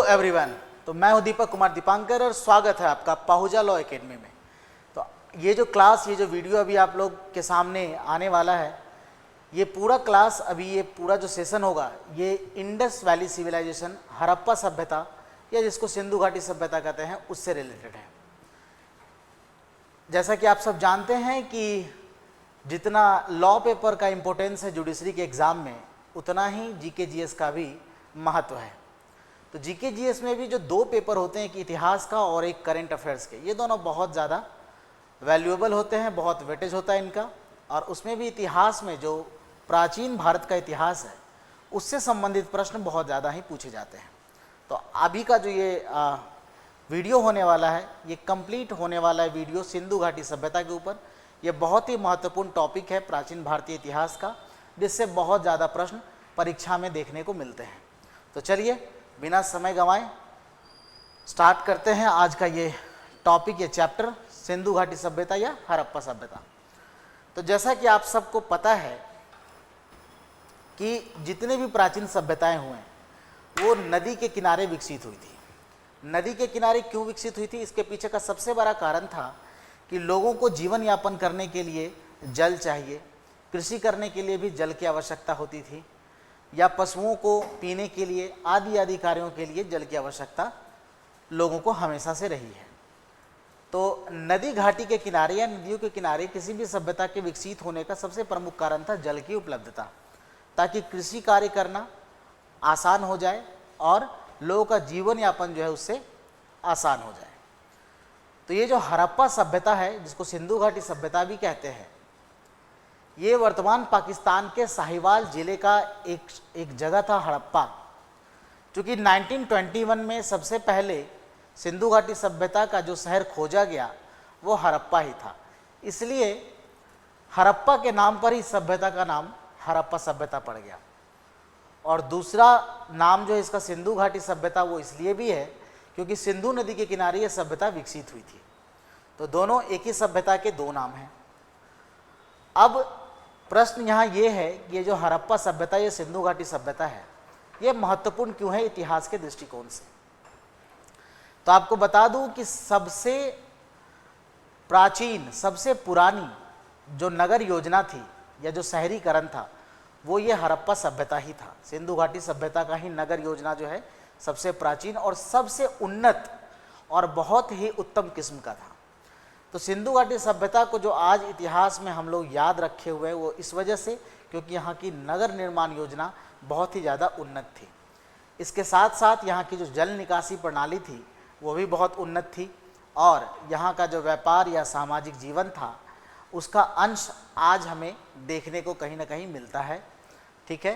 Everyone, तो मैं हूं दीपक कुमार दीपांकर और स्वागत है आपका पाहुजा लॉ एकेडमी में। तो ये जो क्लास, ये जो वीडियो अभी आप लोग के सामने आने वाला है, ये पूरा क्लास, अभी ये पूरा जो सेशन होगा, ये इंडस वैली सिविलाइजेशन, हड़प्पा सभ्यता या जिसको सिंधु घाटी सभ्यता कहते हैं, उससे रिलेटेड है। जैसा कि आप सब जानते हैं कि जितना लॉ पेपर का इम्पोर्टेंस है जुडिशरी के एग्ज़ाम में, उतना ही जीके जीएस का भी महत्व है। तो जीके जीएस में भी जो दो पेपर होते हैं, एक इतिहास का और एक करंट अफेयर्स के, ये दोनों बहुत ज़्यादा वैल्यूएबल होते हैं, बहुत वेटेज होता है इनका। और उसमें भी इतिहास में जो प्राचीन भारत का इतिहास है, उससे संबंधित प्रश्न बहुत ज़्यादा ही पूछे जाते हैं। तो अभी का जो ये वीडियो होने वाला है, ये कंप्लीट होने वाला है वीडियो सिंधु घाटी सभ्यता के ऊपर। ये बहुत ही महत्वपूर्ण टॉपिक है प्राचीन भारतीय इतिहास का, जिससे बहुत ज़्यादा प्रश्न परीक्षा में देखने को मिलते हैं। तो चलिए बिना समय गंवाए स्टार्ट करते हैं आज का ये टॉपिक, ये चैप्टर, सिंधु घाटी सभ्यता या हड़प्पा सभ्यता। तो जैसा कि आप सबको पता है कि जितने भी प्राचीन सभ्यताएं हुए वो नदी के किनारे विकसित हुई थी। नदी के किनारे क्यों विकसित हुई थी, इसके पीछे का सबसे बड़ा कारण था कि लोगों को जीवन यापन करने के लिए जल चाहिए, कृषि करने के लिए भी जल की आवश्यकता होती थी, या पशुओं को पीने के लिए, आदि आदि कार्यों के लिए जल की आवश्यकता लोगों को हमेशा से रही है। तो नदी घाटी के किनारे या नदियों के किनारे किसी भी सभ्यता के विकसित होने का सबसे प्रमुख कारण था जल की उपलब्धता, ताकि कृषि कार्य करना आसान हो जाए और लोगों का जीवन यापन जो है उससे आसान हो जाए। तो ये जो हड़प्पा सभ्यता है, जिसको सिंधु घाटी सभ्यता भी कहते हैं, ये वर्तमान पाकिस्तान के साहिवाल जिले का एक जगह था हड़प्पा। चूँकि 1921 में सबसे पहले सिंधु घाटी सभ्यता का जो शहर खोजा गया वो हड़प्पा ही था, इसलिए हड़प्पा के नाम पर ही सभ्यता का नाम हड़प्पा सभ्यता पड़ गया। और दूसरा नाम जो है इसका सिंधु घाटी सभ्यता, वो इसलिए भी है क्योंकि सिंधु नदी के किनारे ये सभ्यता विकसित हुई थी। तो दोनों एक ही सभ्यता के दो नाम हैं। अब प्रश्न यहाँ ये है कि ये जो हड़प्पा सभ्यता, ये सिंधु घाटी सभ्यता है, ये महत्वपूर्ण क्यों है इतिहास के दृष्टिकोण से। तो आपको बता दूं कि सबसे प्राचीन, सबसे पुरानी जो नगर योजना थी या जो शहरीकरण था, वो ये हड़प्पा सभ्यता ही था। सिंधु घाटी सभ्यता का ही नगर योजना जो है सबसे प्राचीन और सबसे उन्नत और बहुत ही उत्तम किस्म का था। तो सिंधु घाटी सभ्यता को जो आज इतिहास में हम लोग याद रखे हुए हैं, वो इस वजह से क्योंकि यहाँ की नगर निर्माण योजना बहुत ही ज़्यादा उन्नत थी। इसके साथ साथ यहाँ की जो जल निकासी प्रणाली थी वो भी बहुत उन्नत थी, और यहाँ का जो व्यापार या सामाजिक जीवन था उसका अंश आज हमें देखने को कहीं ना कहीं मिलता है। ठीक है,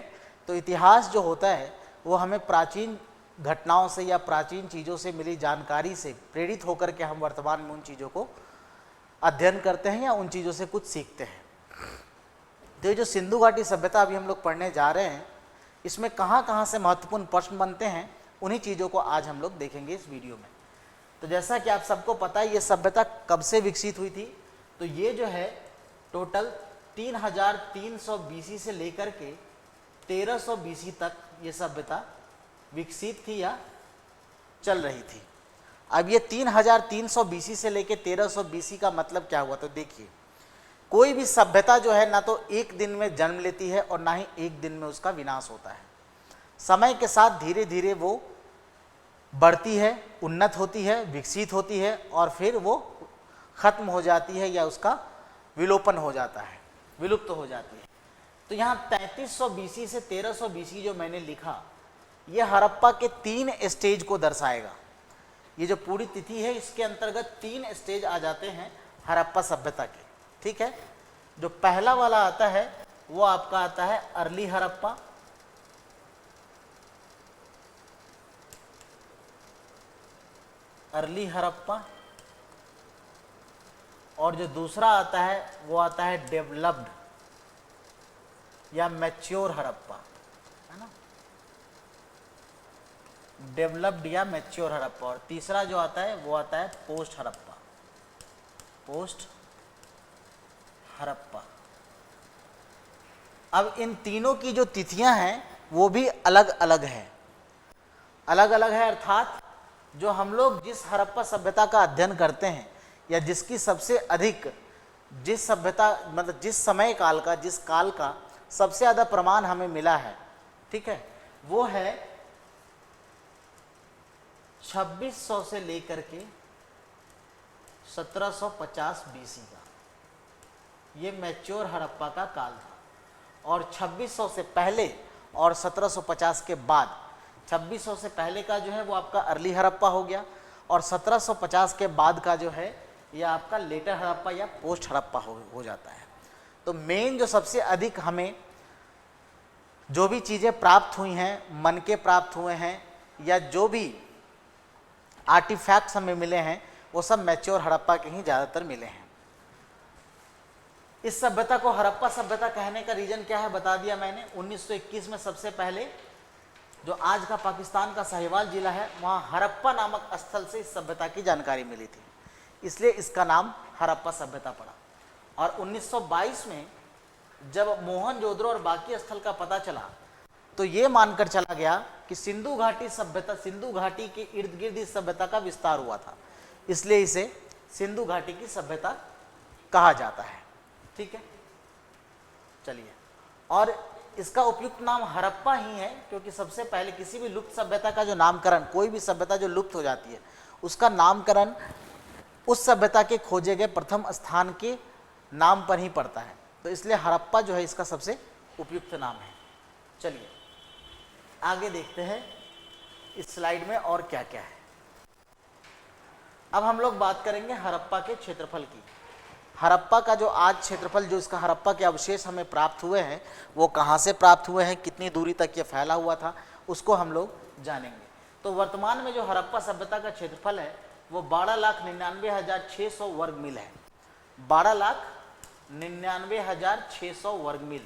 तो इतिहास जो होता है वो हमें प्राचीन घटनाओं से या प्राचीन चीज़ों से मिली जानकारी से प्रेरित होकर के हम वर्तमान में उन चीज़ों को अध्ययन करते हैं या उन चीज़ों से कुछ सीखते हैं। तो ये जो सिंधु घाटी सभ्यता अभी हम लोग पढ़ने जा रहे हैं, इसमें कहाँ कहाँ से महत्वपूर्ण प्रश्न बनते हैं, उन्हीं चीज़ों को आज हम लोग देखेंगे इस वीडियो में। तो जैसा कि आप सबको पता है, ये सभ्यता कब से विकसित हुई थी, तो ये जो है टोटल 3300 BC से लेकर के 1300 BC तक ये सभ्यता विकसित थी या चल रही थी। अब ये 3300 BC से लेकर 1300 BC का मतलब क्या हुआ, तो देखिए, कोई भी सभ्यता जो है ना तो एक दिन में जन्म लेती है और ना ही एक दिन में उसका विनाश होता है। समय के साथ धीरे धीरे वो बढ़ती है, उन्नत होती है, विकसित होती है और फिर वो खत्म हो जाती है या उसका विलोपन हो जाता है, विलुप्त हो जाती है। तो यहाँ 3300 BC से 1300 BC जो मैंने लिखा, ये हड़प्पा के 3 स्टेज को दर्शाएगा। ये जो पूरी तिथि है, इसके अंतर्गत 3 स्टेज आ जाते हैं हड़प्पा सभ्यता के। ठीक है, जो पहला वाला आता है वो आपका आता है अर्ली हड़प्पा, अर्ली हड़प्पा, और जो दूसरा आता है वो आता है डेवलप्ड या मैच्योर हड़प्पा, है ना, डेवलप्ड या मैच्योर हड़प्पा। और तीसरा जो आता है वो आता है पोस्ट हड़प्पा, पोस्ट हड़प्पा। अब इन तीनों की जो तिथियां हैं वो भी अलग अलग हैं। अलग अलग है, अर्थात जो हम लोग जिस हड़प्पा सभ्यता का अध्ययन करते हैं या जिसकी सबसे अधिक, जिस सभ्यता मतलब जिस समय काल का, जिस काल का सबसे ज़्यादा प्रमाण हमें मिला है, ठीक है, वो है 2600 से लेकर के 1750 बीसी का, ये मैच्योर हड़प्पा का काल था। और 2600 से पहले और 1750 के बाद, 2600 से पहले का जो है वो आपका अर्ली हड़प्पा हो गया, और 1750 के बाद का जो है ये आपका लेटर हड़प्पा या पोस्ट हड़प्पा हो जाता है। तो मेन जो सबसे अधिक हमें जो भी चीज़ें प्राप्त हुई हैं, मन के प्राप्त हुए हैं, या जो भी आर्टिफैक्ट्स हमें मिले हैं, वो सब मैच्योर हड़प्पा के ही ज़्यादातर मिले हैं। इस सभ्यता को हड़प्पा सभ्यता कहने का रीजन क्या है बता दिया मैंने। 1921 में सबसे पहले जो आज का पाकिस्तान का साहिवाल जिला है, वहाँ हड़प्पा नामक स्थल से इस सभ्यता की जानकारी मिली थी, इसलिए इसका नाम हड़प्पा सभ्यता पड़ा। और 1922 में जब मोहनजोदड़ो और बाकी स्थल का पता चला, तो ये मानकर चला गया कि सिंधु घाटी सभ्यता, सिंधु घाटी के इर्द गिर्द इस सभ्यता का विस्तार हुआ था, इसलिए इसे सिंधु घाटी की सभ्यता कहा जाता है। ठीक है, चलिए। और इसका उपयुक्त नाम हड़प्पा ही है, क्योंकि सबसे पहले किसी भी लुप्त सभ्यता का जो नामकरण, कोई भी सभ्यता जो लुप्त हो जाती है उसका नामकरण उस सभ्यता के खोजे गए प्रथम स्थान के नाम पर ही पड़ता है, तो इसलिए हड़प्पा जो है इसका सबसे उपयुक्त नाम है। चलिए आगे देखते हैं इस स्लाइड में और क्या क्या है। अब हम लोग बात करेंगे हड़प्पा के क्षेत्रफल की। हड़प्पा का जो आज क्षेत्रफल, जो इसका हड़प्पा के अवशेष हमें प्राप्त हुए हैं, वो कहाँ से प्राप्त हुए हैं, कितनी दूरी तक ये फैला हुआ था, उसको हम लोग जानेंगे। तो वर्तमान में जो हड़प्पा सभ्यता का क्षेत्रफल है वो 12,99,600 वर्ग मील है। 12,99,600 वर्ग मील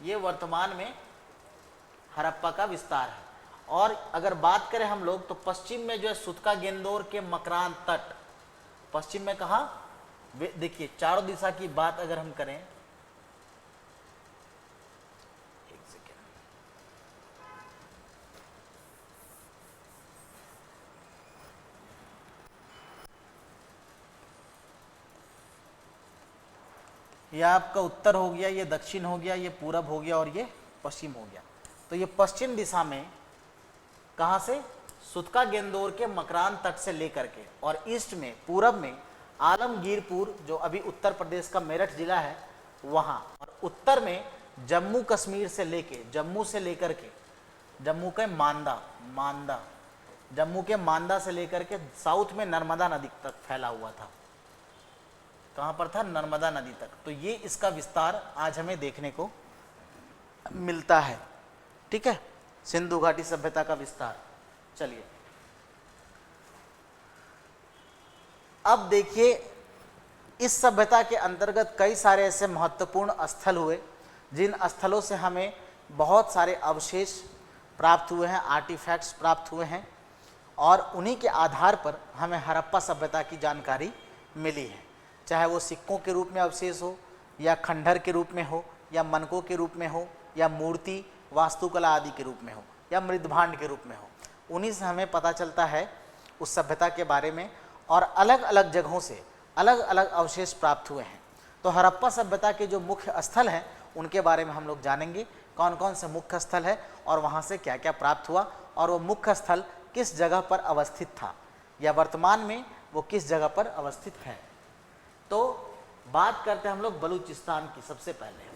ये वर्तमान में हड़प्पा का विस्तार है। और अगर बात करें हम लोग तो पश्चिम में जो है सुतका गेंदोर के मकरान तट, पश्चिम में कहा, देखिए चारों दिशा की बात अगर हम करें, एक सेकेंड, यह आपका उत्तर हो गया, ये दक्षिण हो गया, ये पूरब हो गया और ये पश्चिम हो गया। तो ये पश्चिम दिशा में कहाँ से, सुतका गेंदोर के मकरान तट से लेकर के, और ईस्ट में, पूरब में आलमगीरपुर जो अभी उत्तर प्रदेश का मेरठ जिला है वहाँ, और उत्तर में जम्मू कश्मीर से लेके, जम्मू से लेकर के, जम्मू के जम्मू के मांदा से लेकर के साउथ में नर्मदा नदी तक फैला हुआ था। कहाँ पर था, नर्मदा नदी तक। तो ये इसका विस्तार आज हमें देखने को मिलता है। ठीक है, सिंधु घाटी सभ्यता का विस्तार। चलिए अब देखिए, इस सभ्यता के अंतर्गत कई सारे ऐसे महत्वपूर्ण स्थल हुए जिन स्थलों से हमें बहुत सारे अवशेष प्राप्त हुए हैं, आर्टिफैक्ट्स प्राप्त हुए हैं, और उन्हीं के आधार पर हमें हड़प्पा सभ्यता की जानकारी मिली है। चाहे वो सिक्कों के रूप में अवशेष हो, या खंडहर के रूप में हो, या मनकों के रूप में हो, या मूर्ति वास्तुकला आदि के रूप में हो, या मृदभांड के रूप में हो, उन्हीं से हमें पता चलता है उस सभ्यता के बारे में। और अलग अलग जगहों से अलग अलग अवशेष प्राप्त हुए हैं। तो हड़प्पा सभ्यता के जो मुख्य स्थल हैं उनके बारे में हम लोग जानेंगे, कौन कौन से मुख्य स्थल है और वहाँ से क्या क्या प्राप्त हुआ, और वो मुख्य स्थल किस जगह पर अवस्थित था, या वर्तमान में वो किस जगह पर अवस्थित है। तो बात करते हैं हम लोग बलूचिस्तान की। सबसे पहले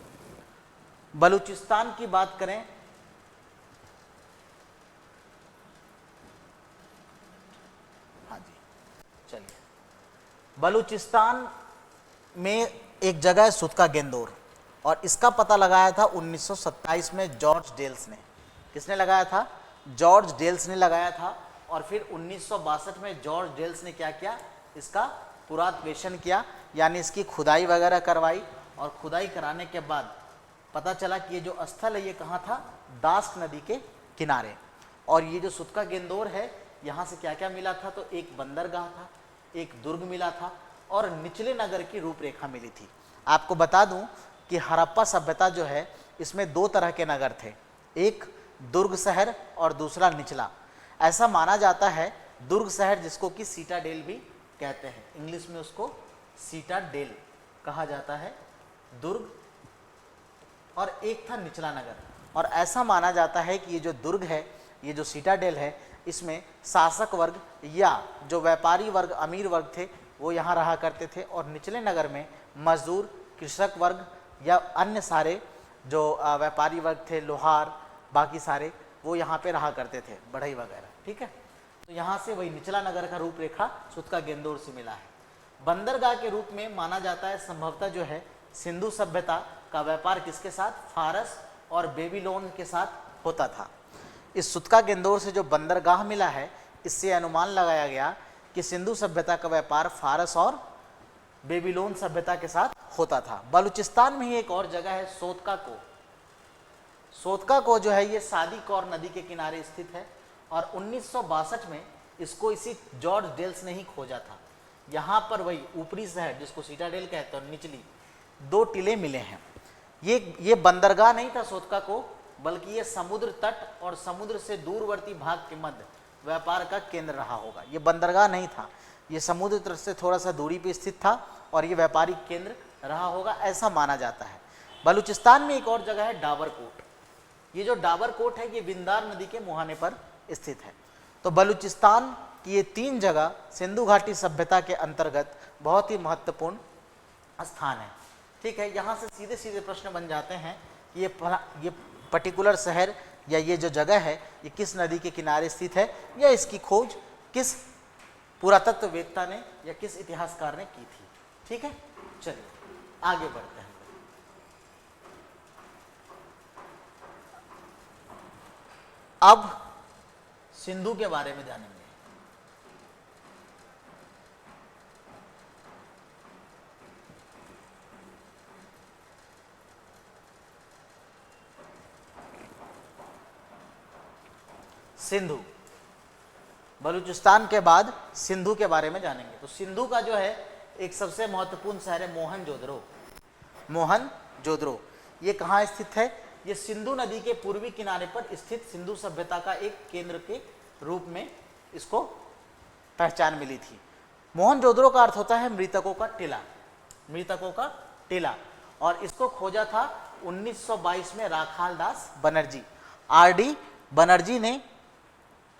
बलूचिस्तान की बात करें, हाँ जी, चलिए। बलूचिस्तान में एक जगह है सुतका गेंदोर, और इसका पता लगाया था 1927 में जॉर्ज डेल्स ने। किसने लगाया था, जॉर्ज डेल्स ने लगाया था। और फिर 1962 में जॉर्ज डेल्स ने क्या किया, इसका पुरातत्वेषण किया, यानी इसकी खुदाई वगैरह करवाई। और खुदाई कराने के बाद पता चला कि ये जो स्थल है ये कहाँ था, दास्क नदी के किनारे। और ये जो सुतका गेंदोर है, यहाँ से क्या क्या मिला था, तो एक बंदरगाह था, एक दुर्ग मिला था, और निचले नगर की रूपरेखा मिली थी। आपको बता दूं कि हड़प्पा सभ्यता जो है इसमें दो तरह के नगर थे। एक दुर्ग शहर और दूसरा निचला। ऐसा माना जाता है दुर्ग शहर जिसको कि सीटाडेल भी कहते हैं, इंग्लिश में उसको सीटाडेल कहा जाता है, दुर्ग, और एक था निचला नगर। और ऐसा माना जाता है कि ये जो दुर्ग है, ये जो सीटाडेल है, इसमें शासक वर्ग या जो व्यापारी वर्ग, अमीर वर्ग थे वो यहाँ रहा करते थे, और निचले नगर में मजदूर, कृषक वर्ग या अन्य सारे जो व्यापारी वर्ग थे, लोहार, बाकी सारे वो यहाँ पे रहा करते थे, बढ़ई वगैरह। ठीक है, तो यहाँ से वही निचला नगर का रूपरेखा सूत्का गेंदोर से मिला है। बंदरगाह के रूप में माना जाता है संभवतः जो है सिंधु सभ्यता का व्यापार किसके साथ, फारस और बेबीलोन के साथ होता था। इस सूत्का गेंदोर से जो बंदरगाह मिला है, इससे अनुमान लगाया गया कि सिंधु सभ्यता का व्यापार फारस और बेबीलोन सभ्यता के साथ होता था। बलूचिस्तान में ही एक और जगह है सोतका को। सोतका को जो है ये सादी कौर नदी के किनारे स्थित है, और 1962 में इसको इसी जॉर्ज डेल्स ने ही खोजा था। यहाँ पर वही ऊपरी शहर जिसको सीटाडेल कहते हैं और निचली, दो टीले मिले हैं। ये बंदरगाह नहीं था सोतका को, बल्कि ये समुद्र तट और समुद्र से दूरवर्ती भाग के मध्य व्यापार का केंद्र रहा होगा। ये बंदरगाह नहीं था, ये समुद्र तट से थोड़ा सा दूरी पे स्थित था और ये व्यापारिक केंद्र रहा होगा, ऐसा माना जाता है। बलूचिस्तान में एक और जगह है डाबरकोट। ये जो डाबरकोट है ये बिंदार नदी के मुहाने पर स्थित है। तो बलूचिस्तान की ये तीन जगह सिंधु घाटी सभ्यता के अंतर्गत बहुत ही महत्वपूर्ण स्थान है। ठीक है, यहाँ से सीधे सीधे प्रश्न बन जाते हैं, ये पर्टिकुलर शहर या ये जो जगह है ये किस नदी के किनारे स्थित है, या इसकी खोज किस पुरातत्ववेत्ता ने या किस इतिहासकार ने की थी। ठीक है, चलिए आगे बढ़ते हैं। अब सिंधु के बारे में जानेंगे। सिंधु, बलूचिस्तान के बाद सिंधु के बारे में जानेंगे। तो सिंधु का जो है एक सबसे महत्वपूर्ण शहर है मोहनजोदड़ो। मोहनजोदड़ो ये कहाँ स्थित है, ये सिंधु नदी के पूर्वी किनारे पर स्थित सिंधु सभ्यता का एक केंद्र के रूप में इसको पहचान मिली थी। मोहनजोदड़ो का अर्थ होता है मृतकों का टीला, मृतकों का टीला, और इसको खोजा था 1922 में राखाल दास बनर्जी। आरडी बनर्जी ने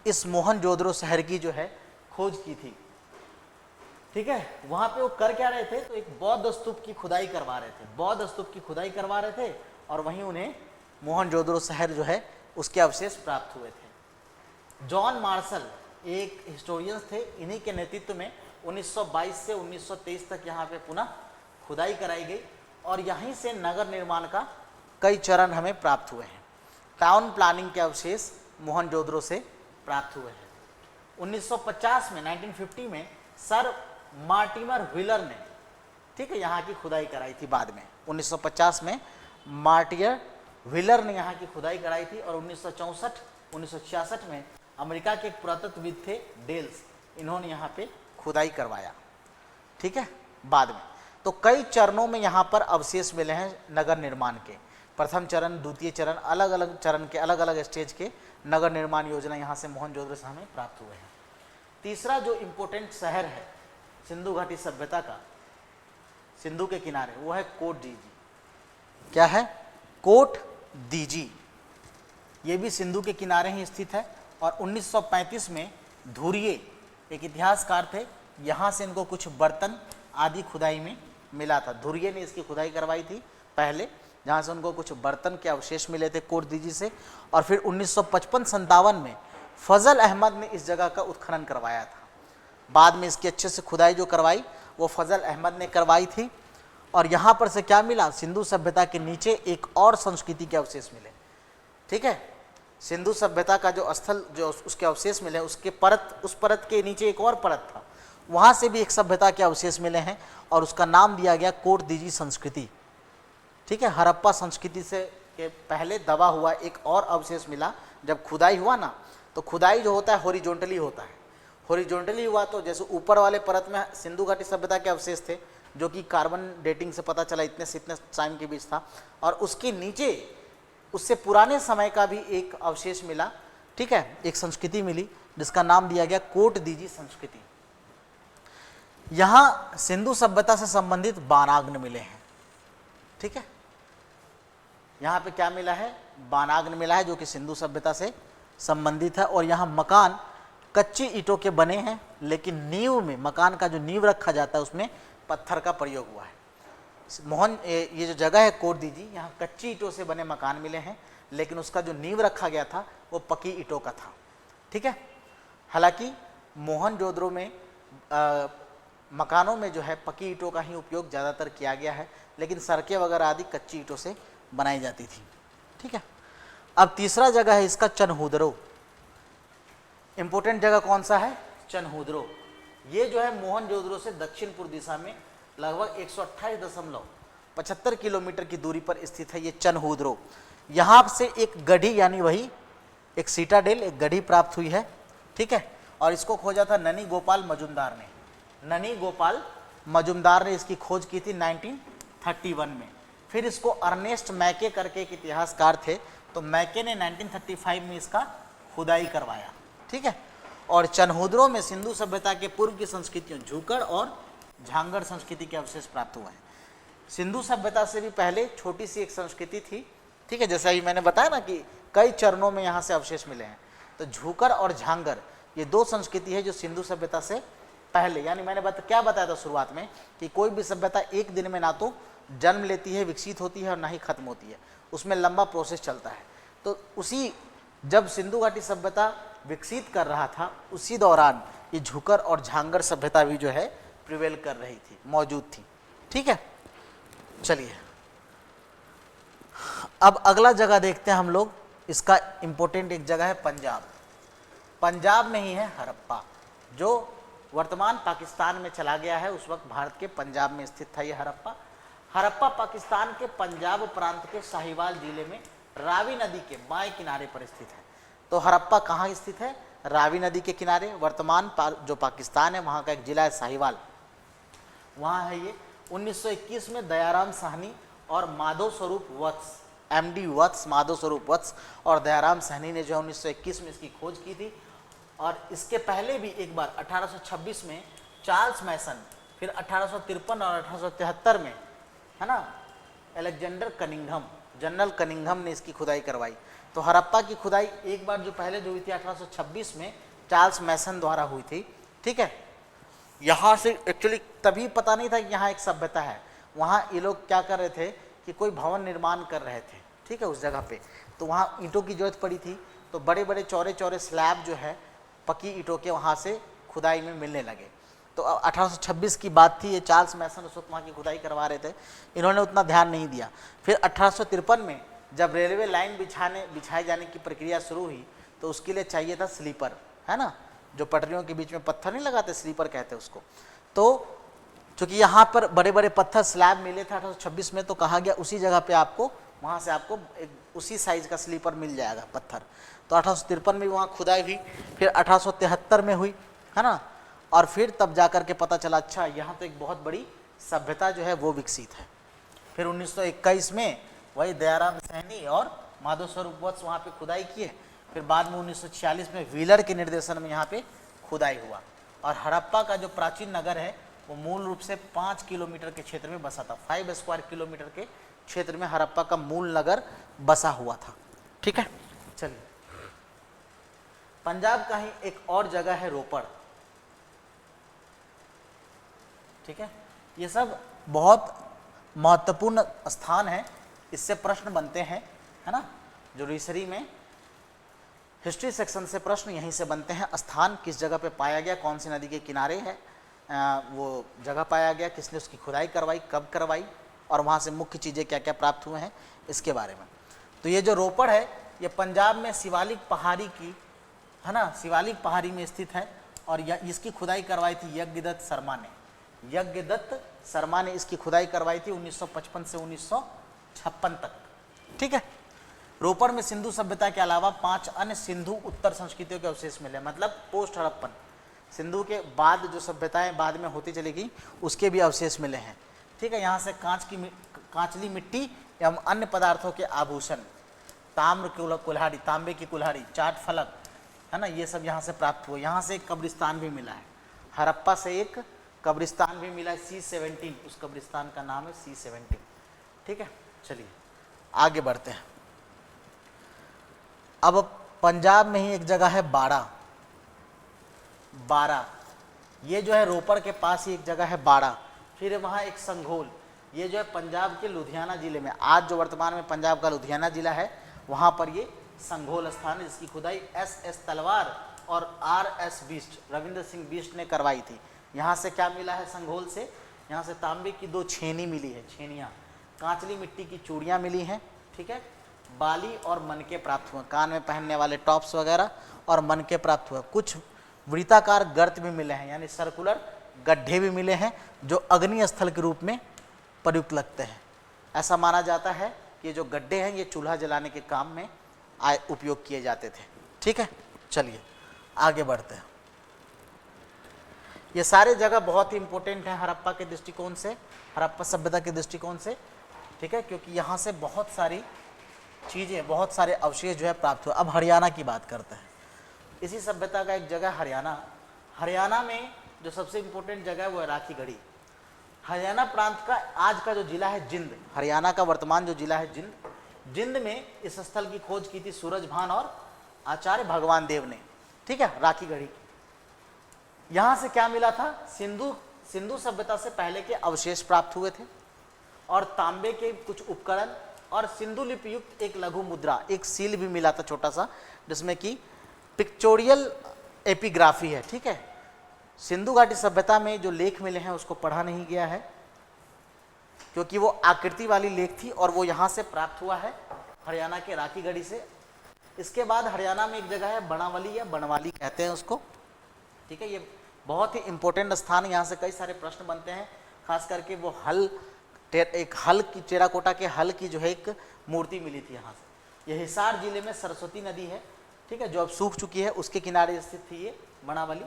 इस मोहनजोदड़ो शहर की जो है खोज की थी। ठीक है, वहां पे वो कर क्या रहे थे, तो एक बौद्ध स्तूप की खुदाई करवा रहे थे, बौद्ध स्तूप की खुदाई करवा रहे थे, और वहीं उन्हें मोहनजोदड़ो शहर जो है उसके अवशेष प्राप्त हुए थे। जॉन मार्शल एक हिस्टोरियंस थे, इन्हीं के नेतृत्व में 1922 से 1923 तक यहाँ पे पुनः खुदाई कराई गई, और यहीं से नगर निर्माण का कई चरण हमें प्राप्त हुए हैं। टाउन प्लानिंग के अवशेष मोहनजोदड़ो से प्राप्त हुए हैं। 1950 में 1950 में सर मार्टिमर व्हीलर ने, ठीक है, यहाँ की खुदाई कराई थी। बाद में 1950 में मार्टियर व्हीलर ने यहाँ की खुदाई कराई थी, और 1966 में अमेरिका के एक पुरातत्वविद थे डेल्स, इन्होंने यहाँ पे खुदाई करवाया। ठीक है, बाद में तो कई चरणों में यहाँ पर अवशेष मिले हैं नगर निर्माण के। प्रथम चरण, द्वितीय चरण, अलग अलग चरण के अलग अलग स्टेज के नगर निर्माण योजना यहाँ से मोहनजोदड़ो से हमें प्राप्त हुए हैं। तीसरा जो इम्पोर्टेंट शहर है सिंधु घाटी सभ्यता का सिंधु के किनारे, वो है कोट दीजी। क्या है? कोट दीजी। ये भी सिंधु के किनारे ही स्थित है, और 1935 में धुरिये एक इतिहासकार थे, यहाँ से इनको कुछ बर्तन आदि खुदाई में मिला था। धुरिये ने इसकी खुदाई करवाई थी पहले, जहाँ से उनको कुछ बर्तन के अवशेष मिले थे कोट दीजी से, और फिर 1955-57 में फजल अहमद ने इस जगह का उत्खनन करवाया था। बाद में इसकी अच्छे से खुदाई जो करवाई वो फजल अहमद ने करवाई थी, और यहाँ पर से क्या मिला, सिंधु सभ्यता के नीचे एक और संस्कृति के अवशेष मिले। ठीक है, सिंधु सभ्यता का जो स्थल जो उसके अवशेष मिले, उसके परत, उस परत के नीचे एक और परत था, वहाँ से भी एक सभ्यता के अवशेष मिले हैं, और उसका नाम दिया गया कोट दीजी संस्कृति। ठीक है, हड़प्पा संस्कृति से के पहले दबा हुआ एक और अवशेष मिला। जब खुदाई हुआ ना, तो खुदाई जो होता है हॉरिजॉन्टली होता है। हॉरिजॉन्टली हुआ तो जैसे ऊपर वाले परत में सिंधु घाटी सभ्यता के अवशेष थे, जो कि कार्बन डेटिंग से पता चला इतने से इतने टाइम के बीच था, और उसके नीचे उससे पुराने समय का भी एक अवशेष मिला, ठीक है, एक संस्कृति मिली जिसका नाम दिया गया कोटदीजी संस्कृति। यहां सिंधु सभ्यता से संबंधित बानाग्न मिले हैं, ठीक है, यहां पे क्या मिला है, बानाग्न मिला है जो कि सिंधु सभ्यता से संबंधित है। और यहां मकान कच्ची ईंटों के बने हैं, लेकिन नींव में, मकान का जो नींव रखा जाता है उसमें पत्थर का प्रयोग हुआ है। ये जो जगह है कोटदीजी, यहाँ कच्ची ईंटों से बने मकान मिले हैं, लेकिन उसका जो नींव रखा गया था वो पक्की ईंटों का था, ठीक है। हालांकि मोहनजोदड़ो में मकानों में जो है पक्की ईंटों का ही उपयोग ज़्यादातर किया गया है, लेकिन सड़कें वगैरह आदि कच्ची ईंटों से बनाई जाती थी, ठीक है। अब तीसरा जगह है इसका चनहुदरो। इंपॉर्टेंट जगह कौन सा है, चनहुदरो। ये जो है मोहनजोदड़ो से दक्षिण पूर्व दिशा में लगभग 128.75 किलोमीटर की दूरी पर स्थित है ये चनहुदरो। यहाँ से एक गढ़ी, यानी वही एक सीटाडेल, एक गढ़ी प्राप्त हुई है, ठीक है। और इसको खोजा था ननी गोपाल मजुमदार ने। ननी गोपाल मजुमदार ने इसकी खोज की थी 1931 में। फिर इसको अर्नेस्ट मैके करके एक इतिहासकार थे, तो मैके ने 1935 में इसका खुदाई करवाया, ठीक है। और चनहुदरो में सिंधु सभ्यता के पूर्व की संस्कृतियों झूकड़ और झांगड़ संस्कृति के अवशेष प्राप्त हुए हैं। सिंधु सभ्यता से भी पहले छोटी सी एक संस्कृति थी, ठीक है, जैसा ही मैंने बताया ना कि कई चरणों में यहाँ से अवशेष मिले हैं। तो झूकड़ और झांगड़ ये दो संस्कृति है जो सिंधु सभ्यता से पहले, यानी मैंने क्या बताया था शुरुआत में कि कोई भी सभ्यता एक दिन में ना तो जन्म लेती है, विकसित होती है और ना ही खत्म होती है, उसमें लंबा प्रोसेस चलता है। तो उसी जब सिंधु घाटी सभ्यता विकसित कर रहा था, उसी दौरान ये झूकड़ और झांगड़ सभ्यता भी जो है प्रिवेल कर रही थी, मौजूद थी, ठीक है। चलिए अब अगला जगह देखते हैं हम लोग। इसका इंपॉर्टेंट एक जगह है पंजाब। पंजाब में ही है हड़प्पा, जो वर्तमान पाकिस्तान में चला गया है। उस वक्त भारत के पंजाब में स्थित था ये हड़प्पा। हड़प्पा पाकिस्तान के पंजाब प्रांत के साहिवाल जिले में रावी नदी के बाएं किनारे पर स्थित है। तो हड़प्पा कहाँ स्थित है, रावी नदी के किनारे। वर्तमान जो पाकिस्तान है वहाँ का एक जिला है साहिवाल, वहाँ है ये। 1921 में दयाराम साहनी और माधव स्वरूप वत्स, MD वत्स, माधव स्वरूप वत्स और दयाराम साहनी ने जो 1921 में इसकी खोज की थी। और इसके पहले भी एक बार 1826 में चार्ल्स मैसन, फिर 1853 और 1873 में, है ना, अलेक्जेंडर कनिंघम, जनरल कनिंघम ने इसकी खुदाई करवाई। तो हड़प्पा की खुदाई एक बार जो पहले जो हुई थी 1826 में चार्ल्स मैसन द्वारा हुई थी, ठीक है। यहाँ से एक्चुअली तभी पता नहीं था कि यहाँ एक सभ्यता है। वहाँ ये लोग क्या कर रहे थे कि कोई भवन निर्माण कर रहे थे, ठीक है, उस जगह पे। तो वहाँ ईंटों की जरूरत पड़ी थी, तो बड़े बड़े चौड़े चौड़े स्लैब जो है पक्की ईंटों के वहाँ से खुदाई में मिलने लगे। तो 1826 की बात थी, ये चार्ल्स मैसन उस वक्त वहाँ की खुदाई करवा रहे थे, इन्होंने उतना ध्यान नहीं दिया। फिर 1853 में जब रेलवे लाइन बिछाए जाने की प्रक्रिया शुरू हुई, तो उसके लिए चाहिए था स्लीपर, है ना, जो पटरियों के बीच में पत्थर नहीं लगाते, स्लीपर कहते हैं उसको। तो चूँकि यहाँ पर बड़े बड़े पत्थर स्लैब मिले थे 1826 में, तो कहा गया उसी जगह पे आपको, वहाँ से आपको एक उसी साइज़ का स्लीपर मिल जाएगा पत्थर। तो 1853 में वहाँ खुदाई हुई, फिर 1873 में हुई, है ना। और फिर तब जा कर के पता चला अच्छा यहाँ तो एक बहुत बड़ी सभ्यता जो है वो विकसित है। फिर 1921 में वही दयाराम साहनी और माधव स्वरूप वत्स वहाँ पे खुदाई किए। फिर बाद में 1946 में व्हीलर के निर्देशन में यहाँ पे खुदाई हुआ। और हड़प्पा का जो प्राचीन नगर है वो मूल रूप से 5 किलोमीटर के क्षेत्र में बसा था। 5 स्क्वायर किलोमीटर के क्षेत्र में हड़प्पा का मूल नगर बसा हुआ था, ठीक है। चलिए पंजाब का ही एक और जगह है रोपड़, ठीक है। ये सब बहुत महत्वपूर्ण स्थान है, इससे प्रश्न बनते हैं, है ना, जो रीसरी में हिस्ट्री सेक्शन से प्रश्न यहीं से बनते हैं। स्थान किस जगह पे पाया गया, कौन सी नदी के किनारे है, वो जगह पाया गया, किसने उसकी खुदाई करवाई, कब करवाई, और वहाँ से मुख्य चीज़ें क्या क्या प्राप्त हुए हैं, इसके बारे में। तो ये जो रोपड़ है ये पंजाब में शिवालिक पहाड़ी की, है ना, शिवालिक पहाड़ी में स्थित है। और इसकी खुदाई करवाई थी यज्ञदत्त शर्मा ने। यज्ञदत्त शर्मा ने इसकी खुदाई करवाई थी 1955 से 1956 तक, ठीक है। रोपड़ में सिंधु सभ्यता के अलावा 5 अन्य सिंधु उत्तर संस्कृतियों के अवशेष मिले, मतलब पोस्ट हड़प्पन, सिंधु के बाद जो सभ्यताएं बाद में होती चली गई उसके भी अवशेष मिले हैं, ठीक है। यहाँ से कांचली मिट्टी एवं अन्य पदार्थों के आभूषण, ताम्र कुल्हाड़ी, तांबे की कुल्हाड़ी, चाट फलक, है ना, ये सब यहाँ से प्राप्त हुआ। यहाँ से एक कब्रिस्तान भी मिला है, हड़प्पा से एक कब्रिस्तान भी मिला है, C17, उस कब्रिस्तान का नाम है C17। ठीक है, चलिए आगे बढ़ते हैं। अब पंजाब में ही एक जगह है बाड़ा, ये जो है रोपड़ के पास ही एक जगह है बाड़ा। फिर वहाँ एक संघोल, ये जो है पंजाब के लुधियाना जिले में, आज जो वर्तमान में पंजाब का लुधियाना जिला है, वहाँ पर ये संघोल स्थान है, जिसकी खुदाई S.S. तलवार और R.S. बिष्ट, रविंद्र सिंह बिष्ट ने करवाई थी। यहाँ से क्या मिला है संघोल से? यहाँ से तांबे की 2 छेनी मिली है, छेनियाँ, कांचली मिट्टी की चूड़ियाँ मिली हैं, ठीक है, बाली और मनके प्राप्त हुए, कान में पहनने वाले टॉप्स वगैरह और मनके प्राप्त हुए। कुछ वृत्ताकार गर्त भी मिले हैं, यानी सर्कुलर गड्ढे भी मिले हैं, जो अग्नि स्थल के रूप में प्रयुक्त लगते हैं। ऐसा माना जाता है कि ये जो गड्ढे हैं ये चूल्हा जलाने के काम में उपयोग किए जाते थे। ठीक है, चलिए आगे बढ़ते हैं। ये सारे जगह बहुत ही इंपॉर्टेंट हैं हड़प्पा के दृष्टिकोण से, हड़प्पा सभ्यता के दृष्टिकोण से, ठीक है, क्योंकि यहाँ से बहुत सारी चीज़ें, बहुत सारे अवशेष जो है प्राप्त हुए। अब हरियाणा की बात करते हैं। इसी सभ्यता का एक जगह हरियाणा में जो सबसे इंपॉर्टेंट जगह है वो है राखीगढ़ी। हरियाणा प्रांत का आज का जो जिला है जिंद, हरियाणा का वर्तमान जो जिला है जिंद में इस स्थल की खोज की थी सूरजभान और आचार्य भगवान देव ने। ठीक है, राखीगढ़ी। यहाँ से क्या मिला था? सिंधु सभ्यता से पहले के अवशेष प्राप्त हुए थे और तांबे के कुछ उपकरण और सिंधु लिपि युक्त एक लघु मुद्रा, एक सील भी मिला था छोटा सा, जिसमें कि पिक्चोरियल एपिग्राफी है। ठीक है, सिंधु घाटी सभ्यता में जो लेख मिले हैं उसको पढ़ा नहीं गया है, क्योंकि वो आकृति वाली लेख थी और वो यहाँ से प्राप्त हुआ है हरियाणा के राखीगढ़ी से। इसके बाद हरियाणा में एक जगह है बनावली या बनवाली कहते हैं उसको। ठीक है, ये बहुत ही इंपॉर्टेंट स्थान है, यहाँ से कई सारे प्रश्न बनते हैं, खास करके वो एक हल की, टेराकोटा के हल की जो है एक मूर्ति मिली थी यहाँ से। ये हिसार जिले में सरस्वती नदी है, ठीक है, जो अब सूख चुकी है, उसके किनारे स्थित थी ये बनावली।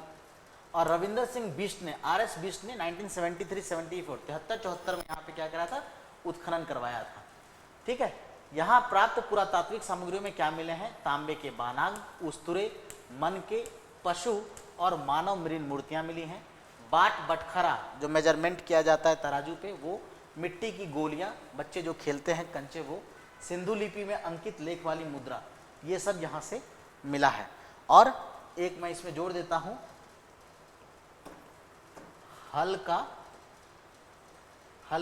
और रविंद्र सिंह बिष्ट ने, R.S. बिष्ट ने 1973-74 73-74 में यहाँ पे क्या करा था? उत्खनन करवाया था। ठीक है, यहाँ प्राप्त पुरातात्विक सामग्रियों में क्या मिले हैं? तांबे के बानाग, उस्तुरे, मन के, पशु और मानव मृण मूर्तियाँ मिली हैं। बाट बटखरा जो मेजरमेंट किया जाता है तराजू पे, वो मिट्टी की गोलियाँ, बच्चे जो खेलते हैं कंचे, वो सिंधु लिपि में अंकित लेख वाली मुद्रा, ये सब यहाँ से मिला है। और एक मैं इसमें जोड़ देता हूँ, हल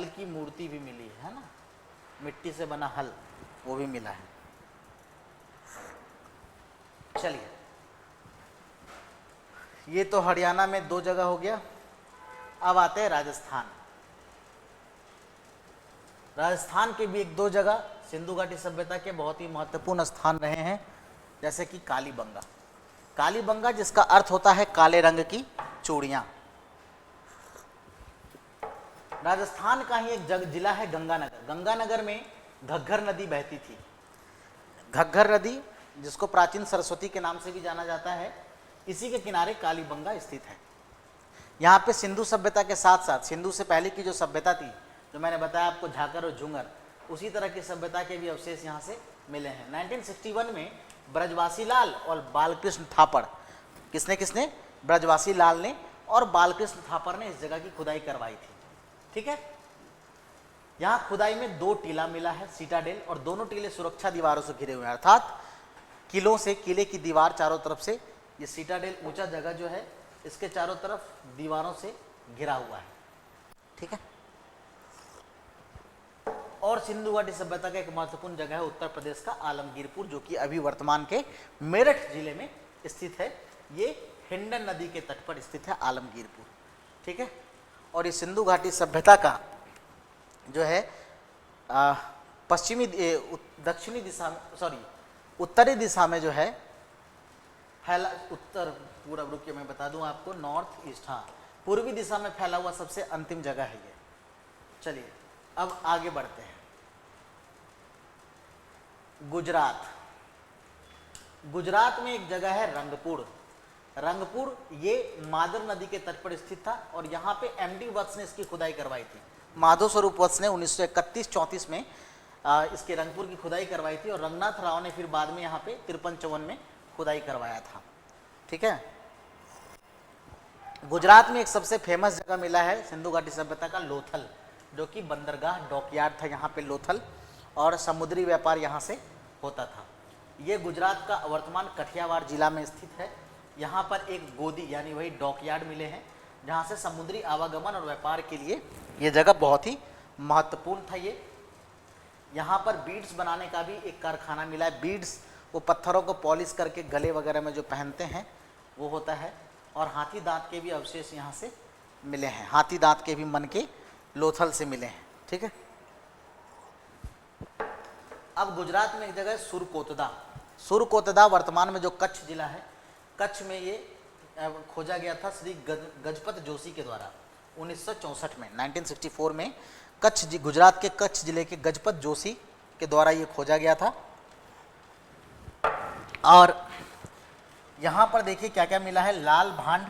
की मूर्ति भी मिली है ना, मिट्टी से बना हल, वो भी मिला है। चलिए, ये तो हरियाणा में 2 जगह हो गया। अब आते हैं राजस्थान। राजस्थान के भी 1-2 जगह सिंधु घाटी सभ्यता के बहुत ही महत्वपूर्ण स्थान रहे हैं, जैसे कि कालीबंगा। कालीबंगा जिसका अर्थ होता है काले रंग की चूड़ियाँ। राजस्थान का ही एक जिला है गंगानगर। गंगानगर में घग्गर नदी बहती थी। घग्गर नदी, जिसको प्राचीन सरस्वती के नाम से भी जाना जाता है, इसी के किनारे कालीबंगा स्थित है। यहाँ पे सिंधु सभ्यता के साथ साथ सिंधु से पहले की जो सभ्यता थी, जो मैंने बताया आपको झाकर और झुंगर, उसी तरह की सभ्यता के भी अवशेष यहाँ से मिले हैं। 1961 में ब्रजवासी लाल और बालकृष्ण थापड़, किसने? ब्रजवासी लाल ने और बालकृष्ण थापड़ ने इस जगह की खुदाई करवाई थी। ठीक है, यहाँ खुदाई में 2 टीला मिला है, सीटाडेल, और दोनों टीले सुरक्षा दीवारों से घिरे हुए हैं, अर्थात किलों से, किले की दीवार चारों तरफ से, ये सीटाडेल ऊंचा जगह जो है, इसके चारों तरफ दीवारों से घिरा हुआ है। ठीक है, और सिंधु घाटी सभ्यता का एक महत्वपूर्ण जगह है उत्तर प्रदेश का आलमगीरपुर, जो कि अभी वर्तमान के मेरठ जिले में स्थित है। ये हिंडन नदी के तट पर स्थित है आलमगीरपुर। ठीक है, और इस सिंधु घाटी सभ्यता का जो है दक्षिणी दिशा में, उत्तरी दिशा में जो है फैला, उत्तर पूरा, रुकिए मैं बता दूं आपको, नॉर्थ ईस्ट, हाँ, पूर्वी दिशा में फैला हुआ सबसे अंतिम जगह है ये। चलिए अब आगे बढ़ते हैं। गुजरात में एक जगह है रंगपुर, ये मादर नदी के तट पर स्थित था और यहाँ पे MD वत्स ने इसकी खुदाई करवाई थी। माधव स्वरूप वत्स ने 1931-34 में इसके रंगपुर की खुदाई करवाई थी और रंगनाथ राव ने फिर बाद में यहाँ पे 53-54 में खुदाई करवाया था। ठीक है। गुजरात में एक सबसे फेमस जगह मिला है सिंधु घाटी सभ्यता का, लोथल, जो कि बंदरगाह डॉकयार्ड था यहाँ पे लोथल, और समुद्री व्यापार यहाँ से होता था। ये गुजरात का वर्तमान कठियावाड़ जिला में स्थित है। यहाँ पर एक गोदी यानी वही डॉकयार्ड मिले हैं जहाँ से समुद्री आवागमन और व्यापार के लिए ये जगह बहुत ही महत्वपूर्ण था। ये यहाँ पर बीड्स बनाने का भी एक कारखाना मिला है। बीड्स वो पत्थरों को पॉलिश करके गले वगैरह में जो पहनते हैं वो होता है। और हाथी दांत के भी अवशेष यहाँ से मिले हैं, हाथी दांत के भी मन के लोथल से मिले हैं। ठीक है। अब गुजरात में एक जगह है सुरकोतदा। सुरकोतदा वर्तमान में जो कच्छ जिला है, कच्छ में ये खोजा गया था श्री गजपत जोशी के द्वारा 1964 में, 1964 में कच्छ गुजरात के कच्छ जिले के गजपत जोशी के द्वारा ये खोजा गया था। और यहाँ पर देखिए क्या क्या मिला है, लाल भांड,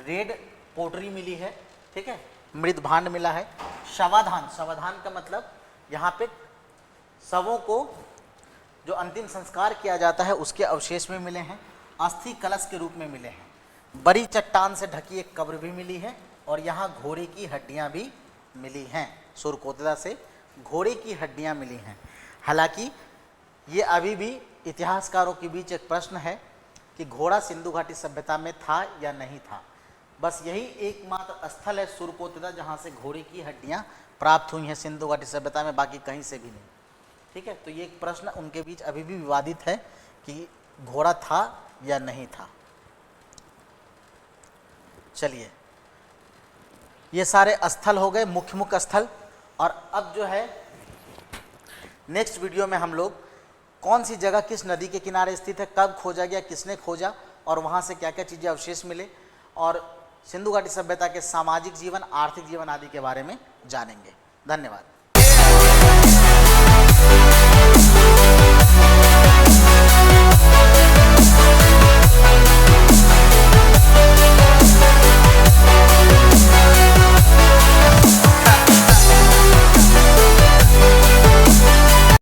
रेड पोटरी मिली है। ठीक है। मृद भांड मिला है। शवाधान, शवाधान का मतलब यहाँ पे शवों को जो अंतिम संस्कार किया जाता है उसके अवशेष में मिले हैं। अस्थि कलश के रूप में मिले हैं। बड़ी चट्टान से ढकी एक कब्र भी मिली है और यहाँ घोड़े की हड्डियाँ भी मिली हैं। सुरकोतदा से घोड़े की हड्डियाँ मिली हैं। हालांकि ये अभी भी इतिहासकारों के बीच एक प्रश्न है कि घोड़ा सिंधु घाटी सभ्यता में था या नहीं था। बस यही एकमात्र स्थल है सुरकोतदा जहाँ से घोड़े की हड्डियाँ प्राप्त हुई हैं सिंधु घाटी सभ्यता में, बाकी कहीं से भी नहीं। ठीक है। तो ये एक प्रश्न उनके बीच अभी भी विवादित है कि घोड़ा था या नहीं था। चलिए, ये सारे स्थल हो गए, मुख्य मुख्य स्थल। और अब जो है नेक्स्ट वीडियो में हम लोग कौन सी जगह किस नदी के किनारे स्थित है, कब खोजा गया, किसने खोजा और वहाँ से क्या क्या चीज़ें अवशेष मिले, और सिंधु घाटी सभ्यता के सामाजिक जीवन, आर्थिक जीवन आदि के बारे में जानेंगे। धन्यवाद।